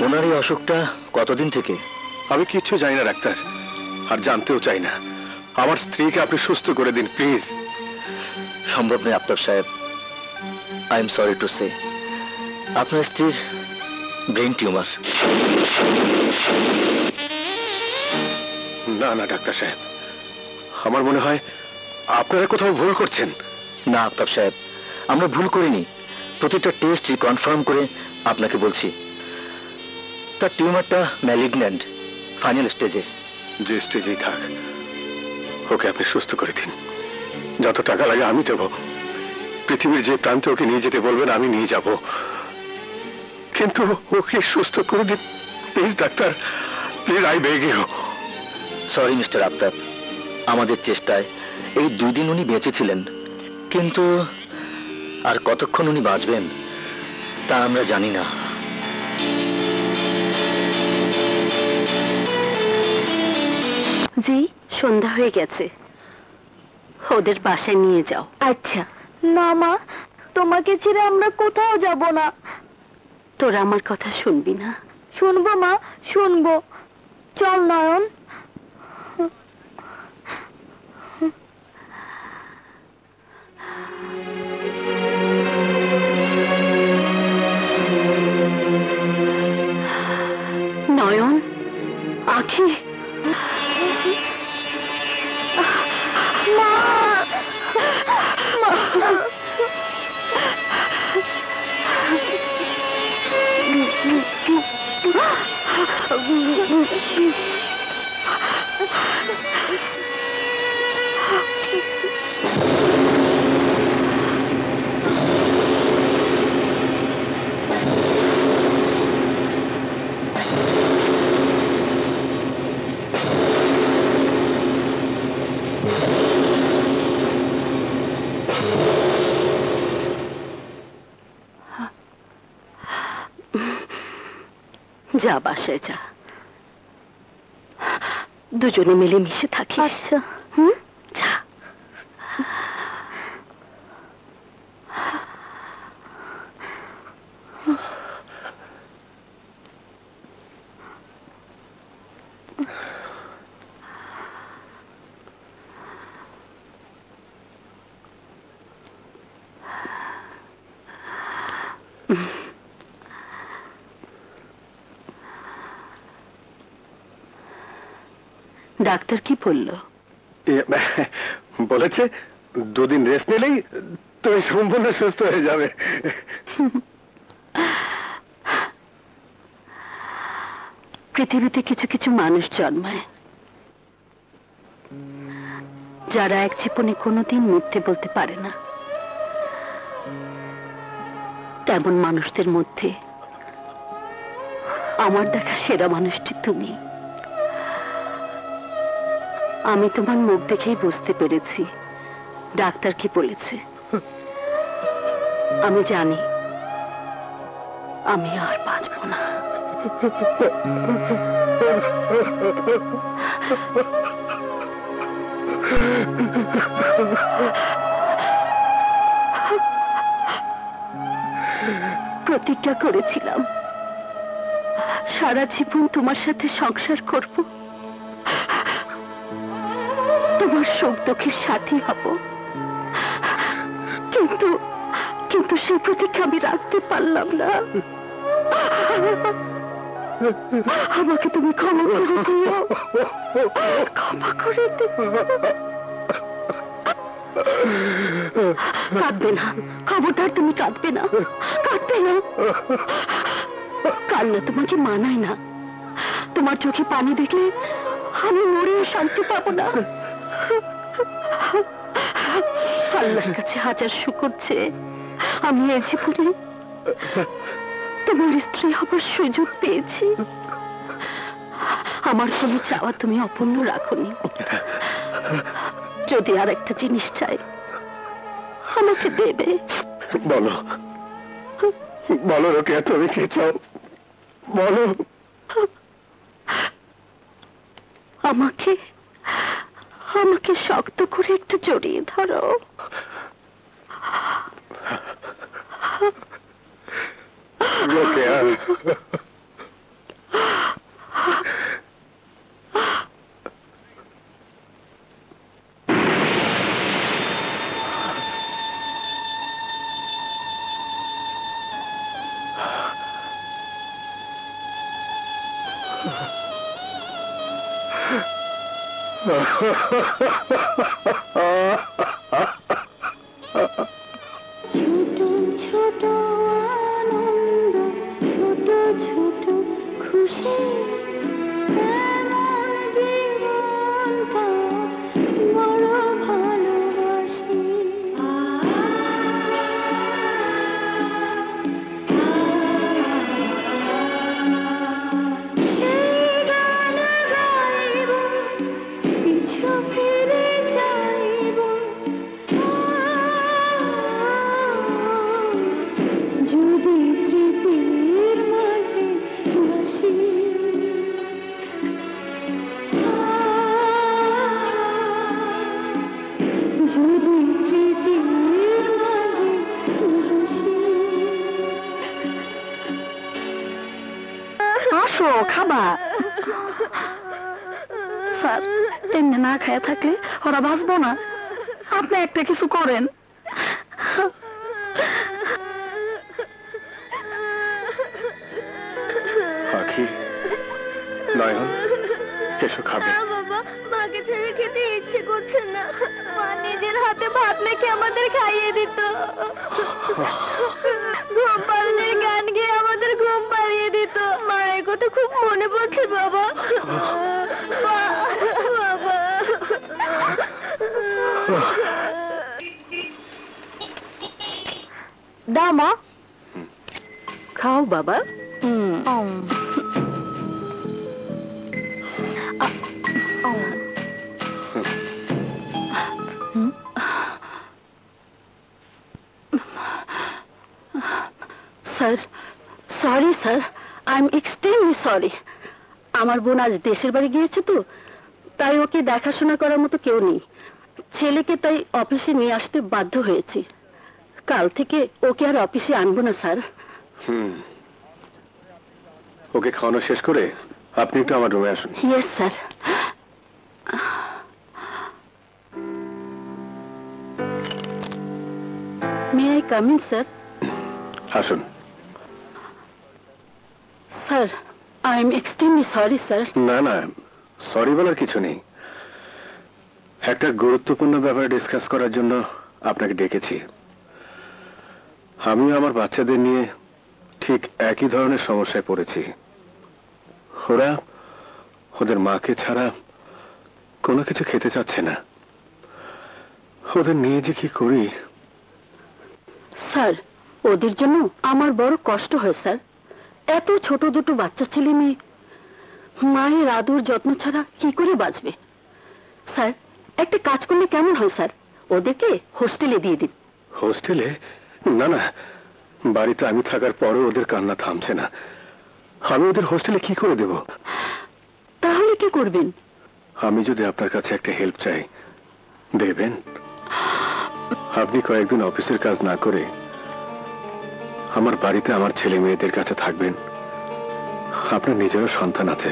ওনার এই অসুখটা কতদিন থেকে? আমি কিচ্ছু জানি না ডাক্তার, আর জানতেও চাই না। আমার স্ত্রীকে আপনি সুস্থ করে দিন প্লিজ। সম্ভব নয় আফতাব সাহেব, I am sorry to say, আপনার স্ত্রীর ব্রেন টিউমার। না না ডাক্তার সাহেব, আমার মনে হয় আপনারা কোথাও ভুল করছেন। না আফতাব সাহেব, আমরা ভুল করিনি। প্রতিটা টেস্ট কনফার্ম করে আপনাকে বলছি, তার টিউমারটা ম্যালিগন্যান্ট, ফাইনাল স্টেজে। যে স্টেজেই থাক, ওকে আপনি সুস্থ করে দিন। যত টাকা লাগে আমি দেব। পৃথিবীর যে প্রান্তে ওকে নিয়ে যেতে বলবেন আমি নিয়ে যাব, কিন্তু ওকে সুস্থ করে দিন please doctor, please, I beg you. Sorry mister Aftab, আমাদের চেষ্টায় এই 2 দিন উনি বেঁচেছিলেন, কিন্তু আর কতক্ষণ উনি বাঁচবেন তা আমরা জানি না। জি, সন্ধ্যা হয়ে গেছে, ওদের বাসায় নিয়ে যাও। আচ্ছা। না মা, তোমাকে ছেড়ে আমরা কোথাও যাব না। তোরা আমার কথা শুনবি না? শুনবো মা, শুনবো। চল নয়ন। নয়ন, আখি। মা, মা। যা, বাসায় যা, দুজনে মিলে মিশে থাকি। আচ্ছা। যা। ডাক্তার কি বলল? বলেছে 2 দিন রেস্ট নিলেই তুমি সম্পূর্ণ সুস্থ হয়ে যাবে। পৃথিবীতে কিছু কিছু মানুষ জন্মায় যারা এক জীবনে কোনোদিন মিথ্যে বলতে পারে না। তেমন মানুষদের মধ্যে আমার দেখা সেরা মানুষটি তুমি। আমি তোমার মুখ দেখেই বুঝতে পেরেছি ডাক্তার কি বলেছে। আমি জানি আমি আর বাঁচব না। প্রতিজ্ঞা করেছিলাম সারা জীবন তোমার সাথে সংসার করব, তোমার সুখ দুঃখের সাথী হব, কিন্তু কিন্তু সেই প্রতিজ্ঞা আমি রাখতে পারলাম না। আমাকে তুমি ক্ষমা করে দিও, ক্ষমা করে দিও। কাঁদবে না, খবরদার তুমি কাঁদবে না, কাঁদবে না। কান্না তোমাকে মানায় না। তোমার চোখে পানি দেখলে আমি মরেও শান্তি পাবো না। আল্লাহর কাছে হাজার শুকর যে আমি এই জীবনে তোমার স্ত্রী হবার সুযোগ পেয়েছি। আমার কোনো চাওয়া তুমি অপূর্ণ রাখোনি। যদি আর একটা জিনিস চাই আমাকে দেবে। বলো বলো রোকেয়া, তুমি কি চাও বলো। আমাকে আমাকে শক্ত করে একটু জড়িয়ে ধরো। রোকেয়া, ছোট ছোট আনন্দ, ছোট ছোট খুশি, এমন জীবনটা বড় ভালোবাসি। সেই গান গাইব, পিছু ফিরে যাইব, যদি স্মৃতির মাঝে ভাসি। যদি স্মৃতির মাঝে ভাসি। আসো, খাবা। স্যার, এমনি না খায় থাকলে ওরা বাঁচবো না। আপনি একটা কিছু করেন। আখি, নয়ন, এসো খাবে। বাবা, মাকে ছেড়ে খেতে ইচ্ছে করছে না। মা নিজের হাতে ভাত মেখে আমাদের খাইয়ে দিত। ঘুম পাড়লে গান গেয়ে আমাদের ঘুম পাড়িয়ে দিত। মায়ের কথা খুব মনে পড়ছে বাবা। মা, বাবা। দাও মা, খাও বাবা। Sir, sorry sir, I am extremely sorry. আমার বোন আজ দেশের বাড়ি গিয়েছে তো, তাই ওকে দেখাশোনা করার মতো কেউ নেই। ছেলেকে তাই অফিসে নিয়ে আসতে বাধ্য হয়েছি। কাল থেকে ওকে আর অফিসে আনবো না স্যার। ওকে খাওয়ানো শেষ করে আপনি একটু আমার রুমে আসুন। Yes sir. May I come in sir? আসুন। Sir, I am extremely sorry sir. না না, সরি বলার কিছু নেই। একটা গুরুত্বপূর্ণ ব্যাপারে ডিসকাস করার জন্য আপনাকে ডেকেছি। আমিও আমার বাচ্চাদের নিয়ে ঠিক একই ধরনের সমস্যায় পড়েছি। ওরা ওদের মাকে ছাড়া কোনো কিছু খেতে চাচ্ছে না। ওদের নিয়ে যে কি করি। স্যার, ওদের জন্য আমার বড় কষ্ট হয় স্যার। এত ছোট দুটো বাচ্চা ছেলে মেয়ে মায়ের আদর যত্ন ছাড়া কি করে বাঁচবে? স্যার, একটা কাজ করলে কেমন হয় স্যার? ওদেরকে হোস্টেলে দিয়ে দিন। হোস্টেলে? না না, বাড়িতে আমি থাকার পরও ওদের কান্না থামছে না। আমি ওদের হোস্টেলে কি করে দেব? তাহলে কি করবেন? আমি যদি আপনার কাছে একটা হেল্প চাই, দেবেন? আপনি কয়েকদিন অফিসের কাজ না করে আমার বাড়িতে আমার ছেলে মেয়েদের কাছে থাকবেন। আপনার নিজেরও সন্তান আছে।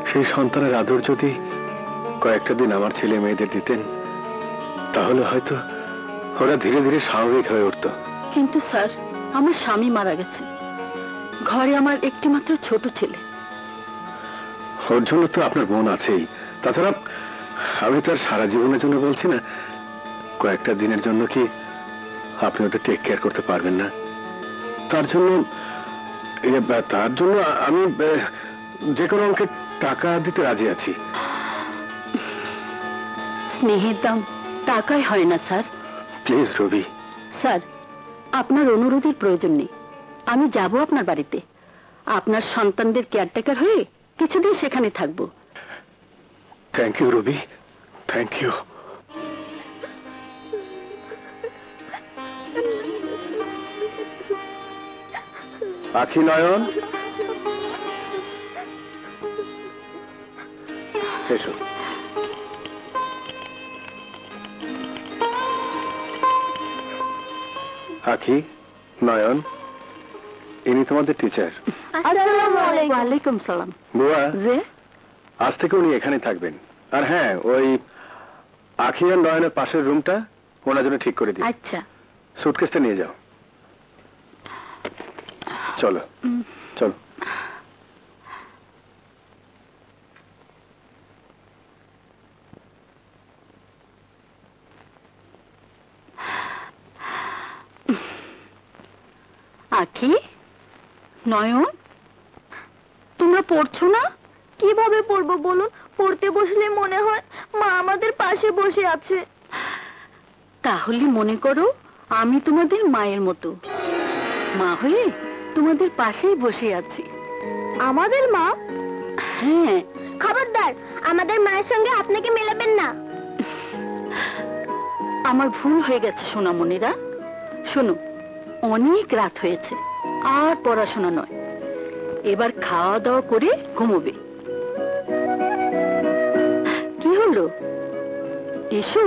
সেই সন্তানের আদর যদি কয়েকটা দিন আমার ছেলে মেয়েদের দিতেন, তাহলে হয়তো ওরা ধীরে ধীরে স্বাভাবিক হয়ে উঠত। কিন্তু স্যার, আমার স্বামী মারা গেছে। ঘরে আমার একটি মাত্র ছোট ছেলে। ওর জন্য তো আপনার বোন আছেই। তাছাড়া আমি তো আর সারা জীবনের জন্য বলছি না। কয়েকটা দিনের জন্য কি আপনি ওটা টেক কেয়ার করতে পারবেন না? তার জন্য আমি যে কোনো অঙ্কের টাকা দিতে রাজি আছি। স্নেহের দাম টাকায় হয় না স্যার। Please Rabi. স্যার, আপনার অনুরোধের প্রয়োজন নেই। আমি যাব আপনার বাড়িতে। আপনার সন্তানদের কেয়ারটেকার হয়ে কিছুদিন সেখানে থাকবো। Thank you Robi, thank you. Akhi, Nayan, এসো। আখি, নয়ন, ইনি তোমাদের টিচার। ওয়ালাইকুম সালাম। বুয়া, যে আজ থেকে উনি এখানে থাকবেন। আর হ্যাঁ, ওই আখি আর নয়নের পাশের রুমটা ওনার জন্য ঠিক করে দিই। আচ্ছা। সুটকেসটা নিয়ে যাও। চলো চলো। আখি, নয়ন, তোমরা পড়ছো না? কিভাবে পড়বো বলুন? পড়তে বসলে মনে হয় মা আমাদের পাশে বসে আছে। তাহলে মনে করো আমি তোমাদের মায়ের মতো, মা হয়ে তোমাদের পাশেই বসে আছি। আমাদের মা? হ্যাঁ। খবরদার আমাদের মায়ের সঙ্গে আপনাকে মেলাবেন না। আমার ভুল হয়ে গেছে সোনামণিরা। শোনো, অনেক রাত হয়েছে, আর পড়াশোনা নয়, এবার খাওয়া দাওয়া করে ঘুমোবে। কি হলো, এসো।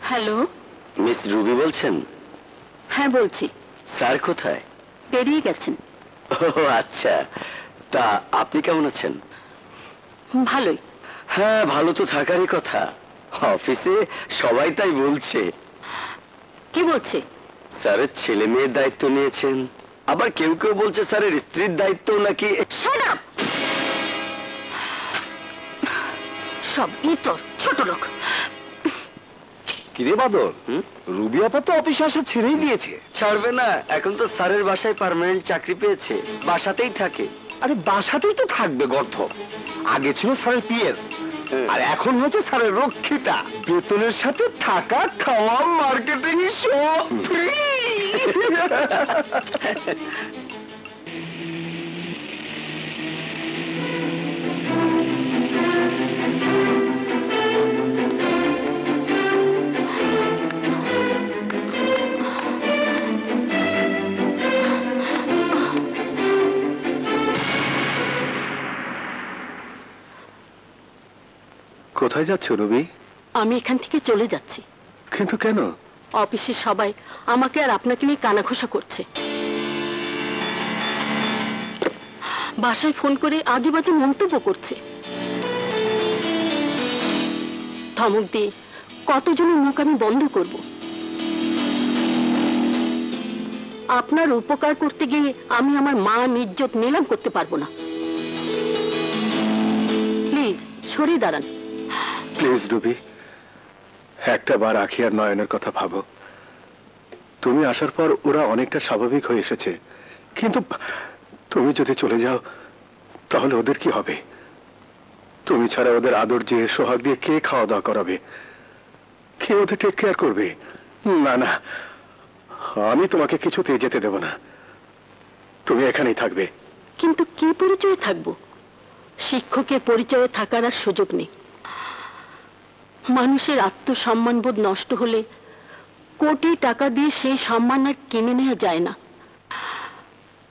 হ্যালো, মিস রুবি বলছেন? হ্যাঁ বলছি। স্যার কোথায়? বেরিয়ে গেছেন। ও আচ্ছা, তা আপনি কেমন আছেন? ভালোই। হ্যাঁ, ভালো তো থাকারই কথা, অফিসে সবাই তাই বলছে। কি বলছে? স্যারের ছেলে মেয়ের দায়িত্ব নিয়েছেন, আবার কেউ কেউ বলছে স্যারের স্ত্রীর দায়িত্ব নাকি। Shut up! সব ইতর ছোট লোক। কিরে বাদল, রুবি আপা তো অফিসে আসা ছেড়েই দিয়েছে। ছাড়বে না, এখন তো স্যারের বাসায় পার্মানেন্ট চাকরি পেয়েছে, বাসাতেই থাকে। আরে বাসাতেই তো থাকবে গর্ধ। আগে ছিল স্যারের পিএস, আর এখন হচ্ছে স্যারের রক্ষিতা। বেতনের সাথে থাকা, খাওয়া, মার্কেটিং সব ফ্রি। কোথায় যাচ্ছ রবি? আমি এখান থেকে চলে যাচ্ছি। কিন্তু কেন? অফিসের সবাই আমাকে আর আপনাকে নিয়ে কানাঘুষা করছে। বাসায় ফোন করে আজে বাজে মন্তব্য করছে। ধমক দিয়ে কতজনের মুখ আমি বন্ধ করব? আপনার উপকার করতে গিয়ে আমি আমার মা ইজ্জত নিলাম করতে পারবো না। প্লিজ সরে দাঁড়ান। প্লিজ রুবি, একটা বার আখি আর নয়নের কথা ভাবো। তুমি আসার পর ওরা অনেকটা স্বাভাবিক হয়ে এসেছে, কিন্তু তুমি যদি চলে যাও তাহলে ওদের কি হবে? তুমি ছাড়া ওদের আদর দিয়ে সোহাগ দিয়ে কে খাওয়া দাওয়া করাবে? কে ওদের টেক কেয়ার করবে? না না, আমি তোমাকে কিছুতেই যেতে দেব না। তুমি এখানেই থাকবে। কিন্তু কি পরিচয়ে থাকবো? শিক্ষকের পরিচয়ে থাকার আর সুযোগ নেই। মানুষের আত্মসম্মানবোধ নষ্ট হলে কোটি টাকা দিয়ে সেই সম্মান আর কিনে নেওয়া যায় না।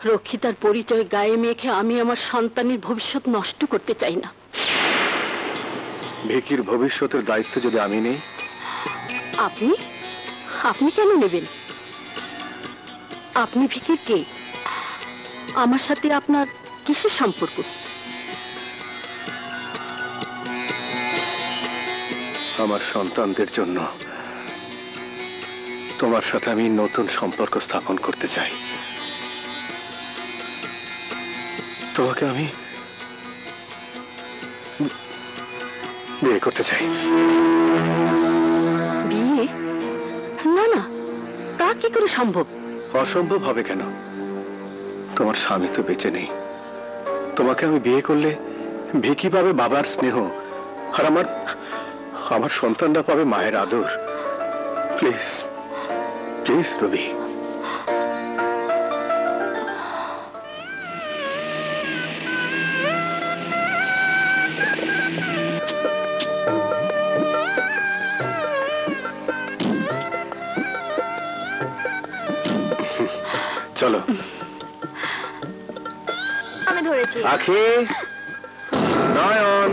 রক্ষিতার পরিচয় গায়ে মেখে আমি আমার সন্তানের ভবিষ্যৎ নষ্ট করতে চাই না। ভিকির ভবিষ্যতের দায়িত্ব যদি আমি নেই? আপনি আপনি কেন নেবেন? আপনি ভিকির কে? আমার সাথে আপনার কিসের সম্পর্ক? আমার সন্তানদের জন্য তোমার সাথে আমি নতুন সম্পর্ক স্থাপন করতে চাই। তোমাকে আমি বিয়ে করতে চাই। বিয়ে? না না, তা কি করে সম্ভব? অসম্ভব হবে কেন? তোমার স্বামী তো বেঁচে নেই। তোমাকে আমি বিয়ে করলে ভিকি পাবে বাবার স্নেহ, আর আমার সন্তানরা পাবে মায়ের আদর। প্লিজ প্লিজ রবি। চলো। আমি ধরেছি। আখি, নয়ন,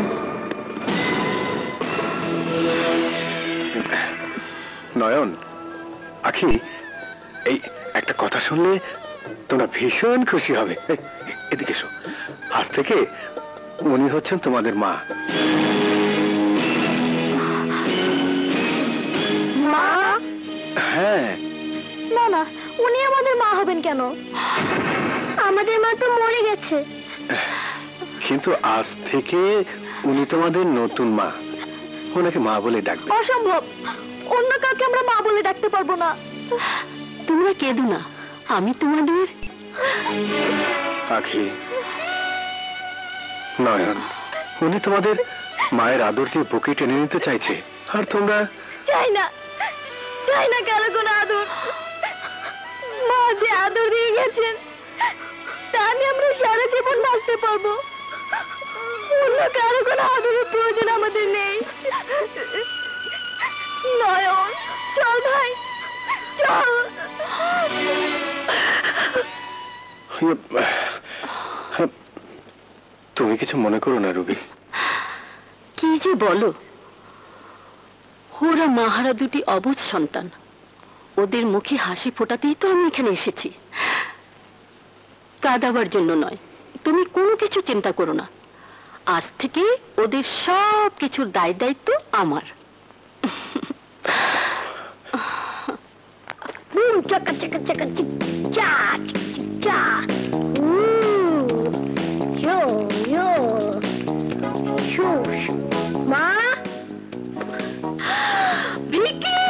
নয়ন, আখি, এই একটা কথা শুনলে তোমরা ভীষণ খুশি হবে। এদিকে এসো। আজ থেকে উনি হচ্ছেন তোমাদের মা। মা? হ্যাঁ। না না, উনি আমাদের মা হবেন কেন? আমাদের মা তো মরে গেছে। কিন্তু আজ থেকে উনি তোমাদের নতুন মা। ওনাকে মা বলে ডাকবে। অসম্ভব, অন্য কাউকে আমরা মা বলে ডাকতে পারবো না। তোমরা কেঁদো না, আমি তোমাদের। আখি, নয়ন, উনি তোমাদের মায়ের আদর দিয়ে বুকে টেনে নিতে চাইছে, আর তোমরা? চাই না, চাই না কারো কোনো আদর। মা যে আদর দিয়ে গেছেন তা নিয়ে আমরা সারা জীবন বাঁচতে পারবো। অন্য কারো কোনো আদরের প্রয়োজন আমাদের নেই। নয়ন, চল ভাই, চল। তুমি কিছু মনে করো না রুবি। কি যে বলো, ওরা মাহারা দুটি অবুঝ সন্তান। ওদের মুখে হাসি ফোটাতেই তো আমি এখানে এসেছি, কাঁদাবার জন্য নয়। তুমি কোনো কিছু চিন্তা করো না, আজ থেকে ওদের সব কিছুর দায় দায়িত্ব আমার। চাকা চাকা চাকা চিক চা চিক চিক চা। ইয়ো ইয়ো শুশ। মা, ভিকি,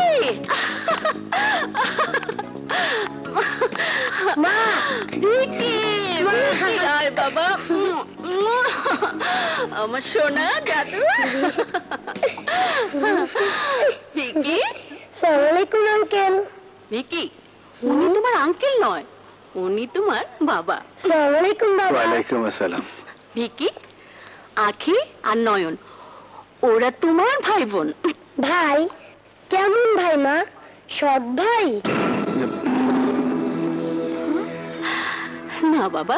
মা, ভিকি, ভিকি, আয় বাবা, আমার সোনা জাদু। ভিকি। আসসালামু আলাইকুম আঙ্কেল। ভিকি, উনি তোমার আঙ্কেল নয়, উনি তোমার বাবা। আসসালামু আলাইকুম বাবা। ওয়ালাইকুম আসসালাম। ভিকি, আখি আর নয়ন, ওরা তোমার ভাই বোন। ভাই? কেমন ভাই মা? সৎ ভাই? না বাবা,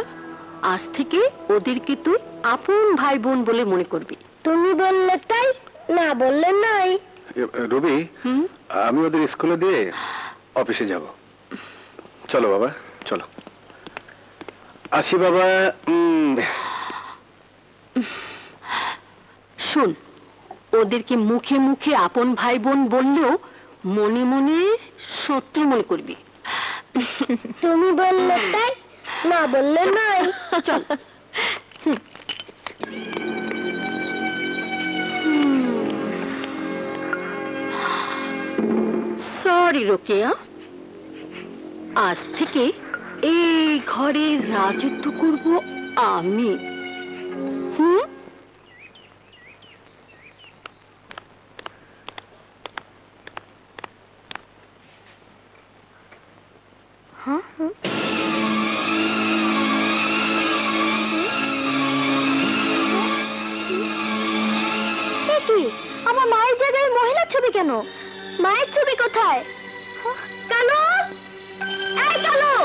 আজ থেকে ওদেরকে তুই আপন ভাই বোন বলে মনে করবি। তুমি বললে তাই, না বললে নাই। রবি, আমি ওদের স্কুলে দিয়ে অফিসে যাব। চলো বাবা, চলো। আসি বাবা। শোন, ওদেরকে মুখে মুখে আপন ভাই বোন বললেও মনে মনে শত্রু মনে করবি। তুমি বললে তাই, না বললে নাই। চল। সরি রোকেয়া, আজ থেকে এই ঘরের রাজত্ব করব আমি। আমার মায়ের জায়গায় মহিলার ছবি কেন? মায়ের ছবি কোথায়? কালু, এই কালু,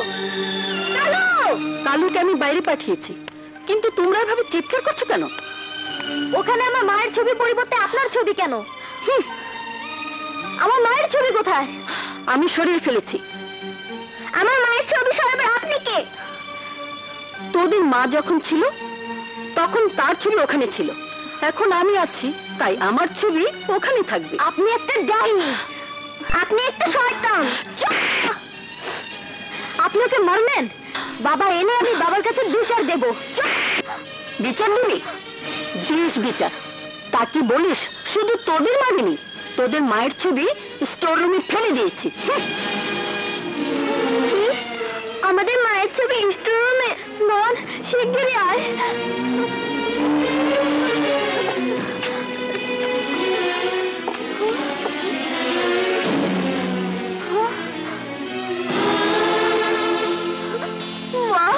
কালু। কালুকে আমি বাইরে পাঠিয়েছি, কিন্তু তোমরা এভাবে চিৎকার করছো কেন? ওখানে আমার মায়ের ছবি পরিবর্তে আপনার ছবি কেন? আমার মায়ের ছবি কোথায়? আমি সরিয়ে ফেলেছি। আমার মায়ের ছবি সরাবে আপনি কে? তোদের মা যখন ছিল তখন তার ছবি ওখানে ছিল, এখন আমি আছি তাই আমার ছবি ওখানে থাকবে। আপনি একটা ডাইনি, আপনি একটা শয়তান। আপনি ওকে মারলেন, বাবা এলে আমি বাবার কাছে বিচার দেব। বিচার দিবি? দেশ বিচার? তা কি বলিস? শুধু তোদের মারিনি, তোদের মায়ের ছবি স্টোর রুমে ফেলে দিয়েছি। আমাদের মায়ের ছবি স্টোর রুমে? নন, শিগগিরই আয়। মা,